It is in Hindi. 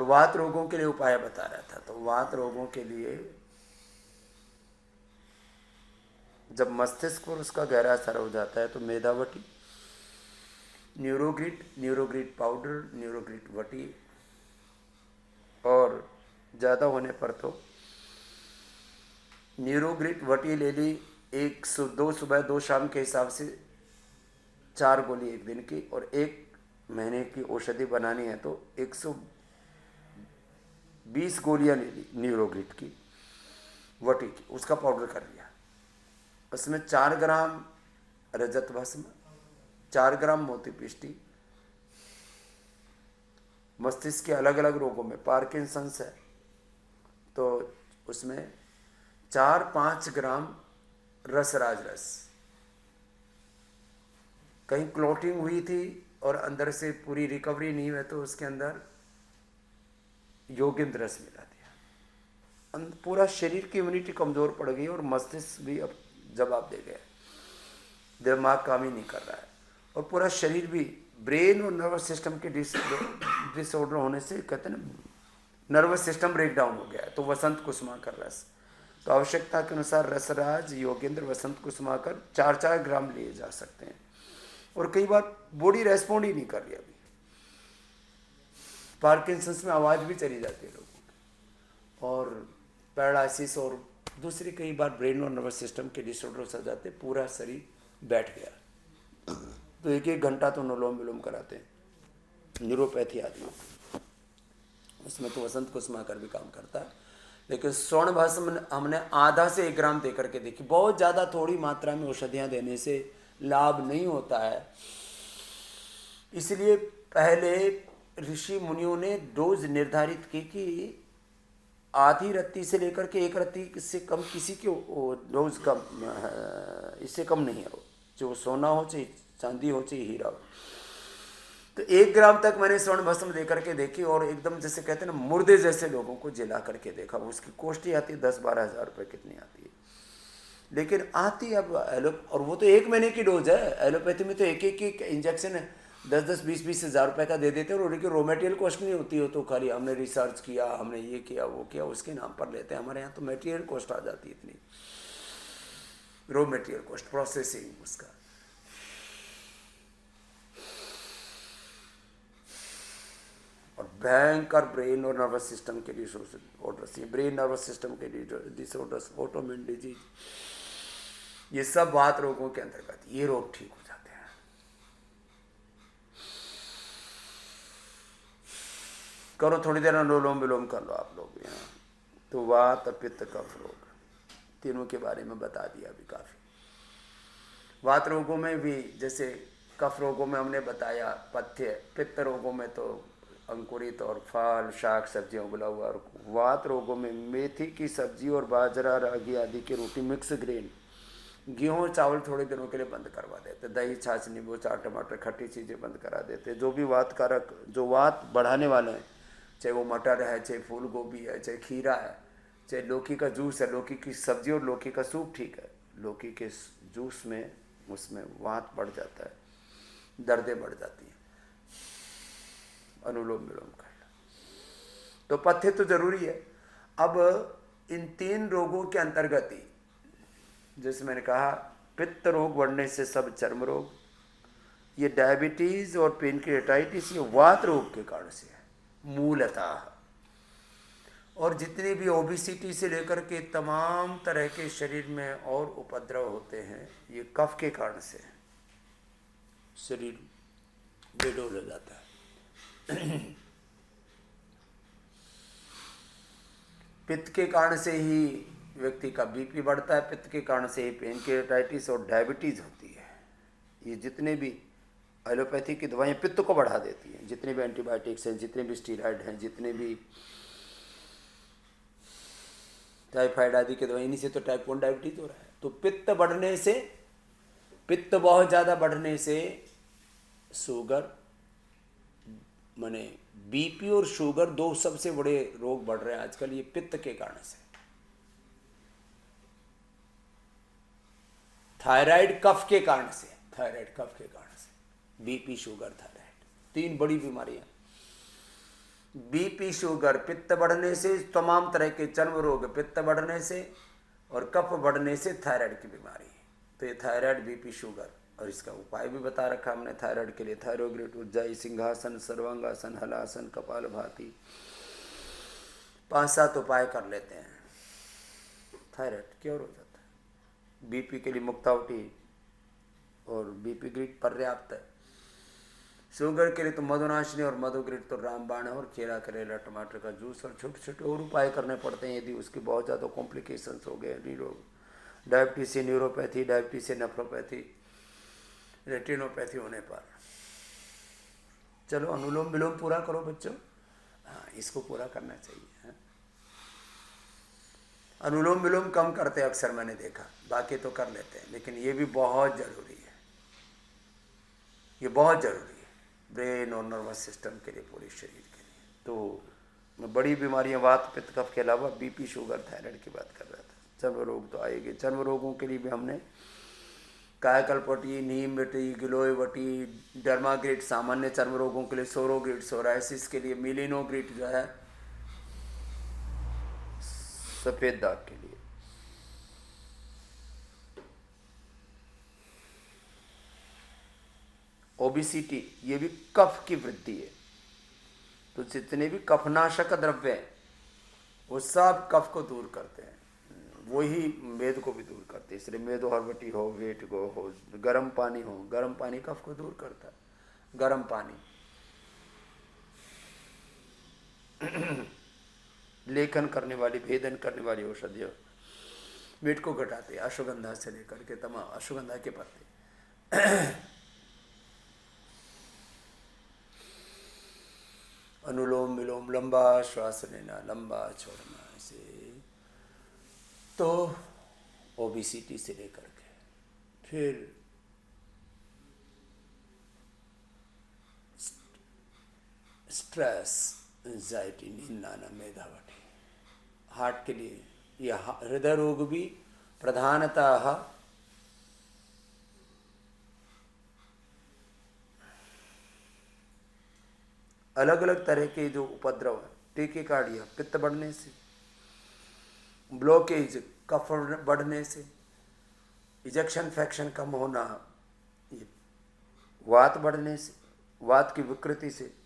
वात रोगों के लिए उपाय बता रहा था। तो वात रोगों के लिए जब मस्तिष्क पर उसका गहरा असर हो जाता है तो मेधावटी, न्यूरोग्रिट पाउडर, न्यूरोग्रिट वटी, और ज़्यादा होने पर तो न्यूरोग्रिट वटी ले ली, 2 सुबह 2 शाम के हिसाब से 4 गोली एक दिन की, और 1 महीने की औषधि बनानी है तो 120 गोलियां ले ली न्यूरोग्रिट की वटी की, उसका पाउडर कर लिया। उसमें 4 ग्राम रजत भस्म, 4 ग्राम मोती पिष्टी। मस्तिष्क के अलग अलग रोगों में पार्किंसंस है तो उसमें 4-5 ग्राम रसराज रस। कहीं क्लॉटिंग हुई थी और अंदर से पूरी रिकवरी नहीं हुई तो उसके अंदर योगिंद्र रस मिला दिया। पूरा शरीर की इम्यूनिटी कमज़ोर पड़ गई और मस्तिष्क भी अब जवाब दे गया, दिमाग काम ही नहीं कर रहा है, और पूरा शरीर भी, ब्रेन और नर्वस सिस्टम के डिसऑर्डर होने से कहते हैं ना नर्वस सिस्टम ब्रेक डाउन हो गया है। तो वसंत कुसुमाकर रस, तो आवश्यकता के अनुसार रसराज, योगेंद्र, वसंत कुसुमाकर 4-4 ग्राम लिए जा सकते हैं। और कई बार बॉडी रेस्पॉन्ड ही नहीं कर रही, अभी पार्किंसंस में आवाज़ भी चली जाती है लोगों की, और पैरालिसिस और दूसरी कई बार ब्रेन और नर्वस सिस्टम के डिसऑर्डर्स आ जाते, पूरा शरीर बैठ गया। तो 1-1 घंटा तो अनुलोम विलोम कराते हैं न्यूरोपैथी आदमी, उसमें तो वसंत कुसुमाकर भी काम करता है। लेकिन स्वर्ण भस्म हमने आधा से 1 ग्राम दे करके देखी। बहुत ज़्यादा थोड़ी मात्रा में औषधियाँ देने से लाभ नहीं होता है, इसलिए पहले ऋषि मुनियों ने डोज निर्धारित की कि आधी रत्ती से लेकर के 1 रत्ती से कम किसी के डोज कम, इससे कम नहीं है वो, जो सोना हो चाहे चांदी हो चाहे हीरा हो। तो 1 ग्राम तक मैंने स्वर्ण भस्म दे करके देखी, और एकदम जैसे कहते हैं ना मुर्दे जैसे लोगों को जिला करके देखा। उसकी कॉस्ट ही आती है 10-12 हज़ार रुपये, कितनी आती है, लेकिन आती अब और वो तो 1 महीने की डोज है। एलोपैथी में तो एक इंजेक्शन है 10-20 हज़ार रुपये का दे देते हैं, और उनकी रॉ मटेरियल कॉस्ट नहीं होती हो, तो खाली हमने रिसर्च किया, हमने ये किया वो किया, उसके नाम पर लेते हैं। हमारे यहाँ तो मटेरियल कॉस्ट आ जाती है इतनी, रॉ मटेरियल कॉस्ट, प्रोसेसिंग उसका। और भयंकर ब्रेन और नर्वस सिस्टम के डिसऑर्डर्स, ब्रेन नर्वस सिस्टम के डिसऑर्डर्स, ऑटोइम्यून डिजीज, ये सब वात रोगों के अंतर्गत, ये रोग ठीक हो जाते हैं। करो थोड़ी देर अनुलोम विलोम कर लो आप लोग यहाँ। तो वात, पित्त, कफ रोग, तीनों के बारे में बता दिया अभी काफ़ी। वात रोगों में भी जैसे कफ रोगों में हमने बताया पथ्य, पित्त रोगों में तो अंकुरित और फल, शाक, सब्जियां उबला हुआ, और वात रोगों में मेथी की सब्जी और बाजरा, रागी आदि की रोटी, मिक्स ग्रेन, गेहूँ और चावल थोड़े दिनों के लिए बंद करवा देते, दही, छाछ, नींबू, 4 टमाटर, खट्टी चीज़ें बंद करा देते। जो भी वात कारक, जो वात बढ़ाने वाले हैं, चाहे वो मटर है, चाहे फूल गोभी है, चाहे खीरा है, चाहे लौकी का जूस है, लौकी की सब्जी और लौकी का सूप ठीक है, लौकी के जूस में उसमें वात बढ़ जाता है, दर्दें बढ़ जाती हैं, अनुलोम विलोम कर लो। तो पथ्य तो जरूरी है। अब इन 3 रोगों के अंतर्गत ही, जैसे मैंने कहा, पित्त रोग बढ़ने से सब चर्म रोग, ये डायबिटीज और पेनक्रियाटाइटिस, ये वात रोग के कारण से है मूलतः। और जितनी भी ओबिसिटी से लेकर के तमाम तरह के शरीर में और उपद्रव होते हैं, ये कफ के कारण से है, शरीर बेडोल हो जाता है। पित्त के कारण से ही व्यक्ति का बीपी बढ़ता है, पित्त के कारण से ही पेनक्रियाटाइटिस और डायबिटीज होती है। ये जितने भी एलोपैथी की दवाएं पित्त को बढ़ा देती हैं, जितने भी एंटीबायोटिक्स हैं, जितने भी स्टीरॉयड हैं, जितने भी टाइफाइड आदि की दवाई, इन्हीं से तो टाइप 1 डायबिटीज हो रहा है। तो पित्त बढ़ने से, पित्त बहुत ज़्यादा बढ़ने से शुगर, माने बीपी और शुगर 2 सबसे बड़े रोग बढ़ रहे हैं आजकल, ये पित्त के कारण से। थायराइड कफ के कारण से, थायराइड कफ के कारण से, बीपी, शुगर, थायराइड, 3 बड़ी बीमारियां बीपी, शुगर, पित्त बढ़ने से, तमाम तरह के चर्म रोग पित्त बढ़ने से, और कफ बढ़ने से थायराइड की बीमारी है। तो ये थायराइड, बीपी, शुगर, और इसका उपाय भी बता रखा हमने थायराइड के लिए। थायरोग्रिड, उज्जाई, सिंहासन, सर्वांगासन, हलासन, कपालभाति, 5-7 उपाय कर लेते हैं, थायराइड क्योर हो जाता है। बीपी के लिए मुक्तावटी और बीपी ग्रिड पर्याप्त है। शुगर के लिए तो मधुनाशिनी और मधुग्रिड तो रामबाण है, और खीरा, करेला, टमाटर का जूस, और छोटे छोटे और उपाय करने पड़ते हैं यदि उसकी बहुत ज़्यादा कॉम्प्लिकेशंस हो गए, निरोग, डायबिटीज से न्यूरोपैथी, डायबिटीज से नेफ्रोपैथी, रेटिनोपैथी होने पर। चलो अनुलोम विलोम पूरा करो बच्चों, हाँ इसको पूरा करना चाहिए। हाँ? अनुलोम विलोम कम करते अक्सर मैंने देखा, बाकी तो कर लेते हैं, लेकिन ये भी बहुत ज़रूरी है, ये बहुत ज़रूरी है ब्रेन और नर्वस सिस्टम के लिए, पूरे शरीर के लिए। तो बड़ी बीमारियां, वात, पित्त, कफ के अलावा बीपी, शुगर, थायराइड की बात कर रहा था। चर्म रोग तो आएंगे, चर्म रोगों के लिए भी हमने कायाकल्पवटी, नीमवटी, गिलोयवटी, डर्माग्रिड सामान्य चर्म रोगों के लिए, सोरोग्रिड सोराइसिस के लिए, मिलिनोग्रिड जो है सफ़ेद दाग के लिए, ओबिसिटी, ये भी कफ की वृद्धि है। तो जितने भी कफनाशक द्रव्य हैं वो सब कफ को दूर करते हैं, वही मेद को भी दूर करते हैं। इसलिए मेदो हरवटी हो, वेट गो हो, गर्म पानी हो, गर्म पानी कफ को दूर करता है। गर्म पानी लेखन करने वाली, भेदन करने वाली औषधियाँ वेट को घटाते हैं, अश्वगंधा से लेकर के तमाम, अश्वगंधा के पत्ते। अनुलोम विलोम, लंबा श्वास लेना, लंबा छोड़ना, ऐसे तो ओबिसिटी से लेकर के फिर स्ट्रेस, एंजाइटी, नींद आना, मेधावटी, हार्ट के लिए यह हृदय रोग भी प्रधानतः अलग अलग तरह के जो उपद्रव है, टेकिकार्डिया पित्त बढ़ने से, ब्लॉकेज कफ बढ़ने से, इजेक्शन फ्रैक्शन कम होना, ये वात बढ़ने से, वात की विकृति से,